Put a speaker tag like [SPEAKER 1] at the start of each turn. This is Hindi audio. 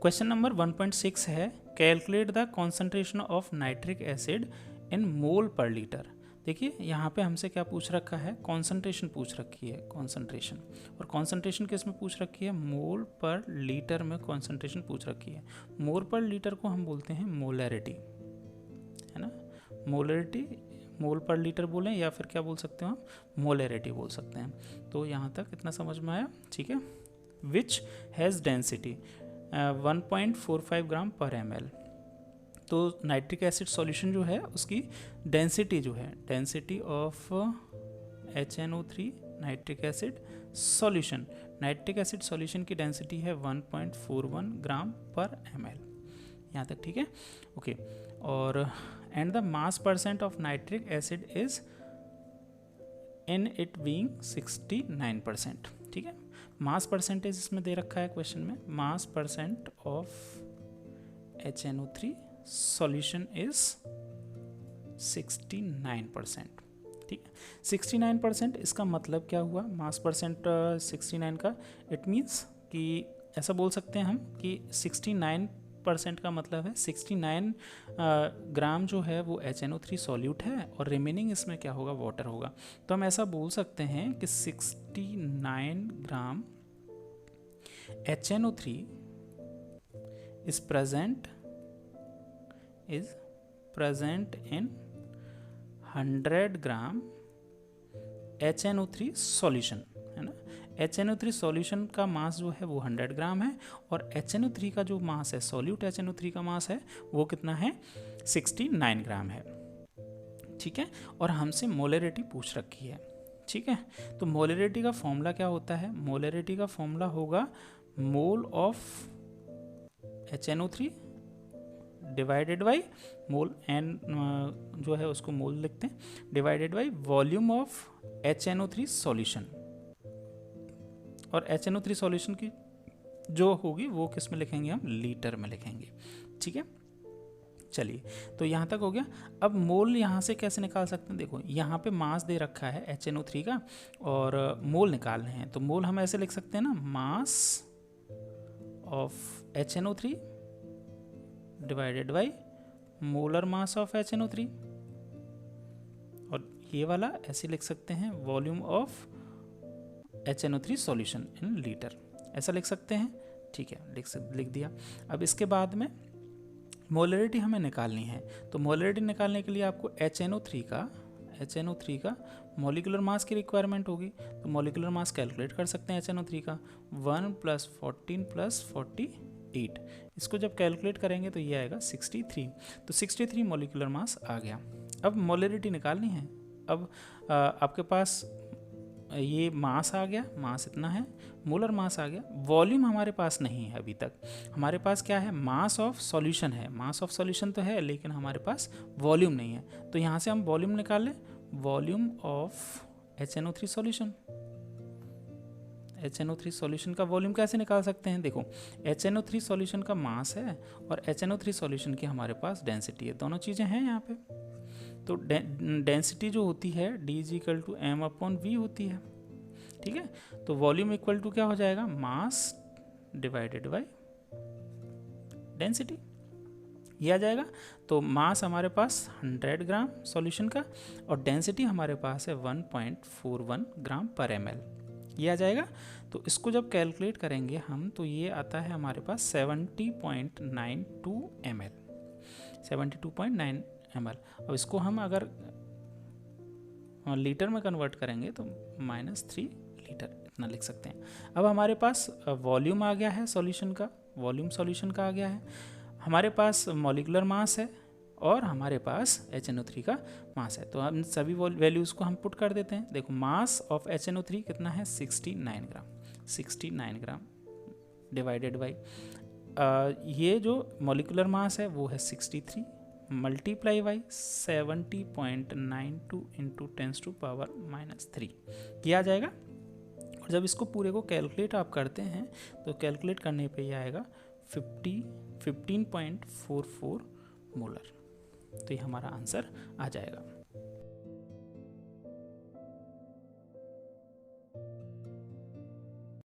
[SPEAKER 1] क्वेश्चन नंबर 1.6 है, calculate the concentration of nitric acid in mole per litre. देखिए यहाँ पे हमसे क्या पूछ रखा है, कॉन्सेंट्रेशन पूछ रखी है, कॉन्सेंट्रेशन। और कॉन्सेंट्रेशन किस में पूछ रखी है, मोल पर लीटर में कॉन्सेंट्रेशन पूछ रखी है। मोल पर लीटर को हम बोलते हैं मोलैरिटी, है ना। मोलैरिटी, मोल पर लीटर बोलें या फिर क्या बोल सकते हो हम, मोलैरिटी बोल सकते हैं। तो यहाँ तक इतना समझ में आया, ठीक है। विच हैज़ डेंसिटी 1.45 ग्राम पर ml। तो नाइट्रिक एसिड सॉल्यूशन जो है उसकी डेंसिटी जो है, density of HNO3 nitric acid solution, nitric acid solution की डेंसिटी है 1.41 ग्राम पर ml। यहाँ तक ठीक है, ओके। और and the mass percent of nitric acid is in it being 69%, ठीक है। मास परसेंटेज इसमें दे रखा है क्वेश्चन में, मास percent of HNO3 solution is 69%, ठीक है। 69% इसका मतलब क्या हुआ, मास परसेंट 69 का, इट मीन्स कि ऐसा बोल सकते हैं हम कि 69% का मतलब है 69 ग्राम जो है वो HNO3 सॉल्यूट है और रिमेनिंग इसमें क्या होगा, वाटर होगा। तो हम ऐसा बोल सकते हैं कि 69 ग्राम HNO3 is present in 100 gram HNO3 solution, है ना। HNO3 सॉल्यूशन का मास जो है वो 100 ग्राम है और HNO3 का जो मास है, सॉल्यूट HNO3 का मास है वो कितना है, 69 ग्राम है, ठीक है। और हमसे मोलैरिटी पूछ रखी है, ठीक है। तो मोलैरिटी का फॉर्मूला क्या होता है, मोलैरिटी का फॉर्मूला होगा mole of HNO3 divided by mole, N जो है उसको मोल लिखते हैं, divided by volume of HNO3 solution. और HNO3 सॉल्यूशन की जो होगी वो किस में लिखेंगे, हम लीटर में लिखेंगे, ठीक है। चलिए, तो यहाँ तक हो गया। अब मोल यहाँ से कैसे निकाल सकते हैं, देखो यहाँ पे मास दे रखा है HNO3 का और मोल निकालने हैं, तो मोल हम ऐसे लिख सकते हैं ना, mass of HNO3 divided by molar mass of HNO3, और ये वाला ऐसे लिख सकते हैं, volume of HNO3 solution in litre, ऐसा लिख सकते हैं, ठीक है। लिख दिया। अब इसके बाद में मोलैरिटी हमें निकालनी है, तो मोलैरिटी निकालने के लिए आपको HNO3 का मॉलिक्यूलर मास की रिक्वायरमेंट होगी। तो मॉलिक्यूलर मास कैलकुलेट कर सकते हैं HNO3 का, 1 + 14 + 48, इसको जब कैलकुलेट करेंगे तो ये आएगा 63। तो 63 मॉलिक्यूलर मास आ गया। अब मोलैरिटी निकालनी है। अब आपके पास ये मास आ गया, मास इतना है, मोलर मास आ गया, वॉल्यूम हमारे पास नहीं है अभी तक। हमारे पास क्या है, मास ऑफ सॉल्यूशन है, मास ऑफ सॉल्यूशन तो है लेकिन हमारे पास वॉल्यूम नहीं है। तो यहाँ से हम वॉल्यूम निकाल लें, volume of HNO3 solution. HNO3 solution का वॉल्यूम कैसे निकाल सकते हैं, देखो HNO3 सॉल्यूशन का मास है और HNO3 सॉल्यूशन की हमारे पास डेंसिटी है, दोनों चीज़ें हैं यहाँ पे। तो डेंसिटी जो होती है D = m/v होती है, ठीक है। तो वॉल्यूम इक्वल टू क्या हो जाएगा, मास डिवाइडेड बाय डेंसिटी, ये आ जाएगा। तो मास हमारे पास 100 ग्राम सॉल्यूशन का और डेंसिटी हमारे पास है 1.41 ग्राम पर ml, ये आ जाएगा। तो इसको जब कैलकुलेट करेंगे हम तो ये आता है हमारे पास 70.92 ml, 72.9 ml। अब इसको हम अगर लीटर में कन्वर्ट करेंगे तो -3 लीटर इतना लिख सकते हैं। अब हमारे पास वॉल्यूम आ गया है सॉल्यूशन का, वॉल्यूम सॉल्यूशन का आ गया है, हमारे पास मॉलिक्यूलर मास है और हमारे पास HNO3 का मास है। तो हम सभी वैल्यूज़ को हम पुट कर देते हैं। देखो मास ऑफ HNO3 कितना है, 69 ग्राम, 69 ग्राम डिवाइडेड बाई ये जो मॉलिक्यूलर मास है वो है 63 मल्टीप्लाई बाई 70.92 × 10⁻³ ये आ जाएगा। और जब इसको पूरे को कैलकुलेट आप करते हैं तो कैलकुलेट करने पे ये आएगा 15.44 मोलर। तो ये हमारा आंसर आ जाएगा।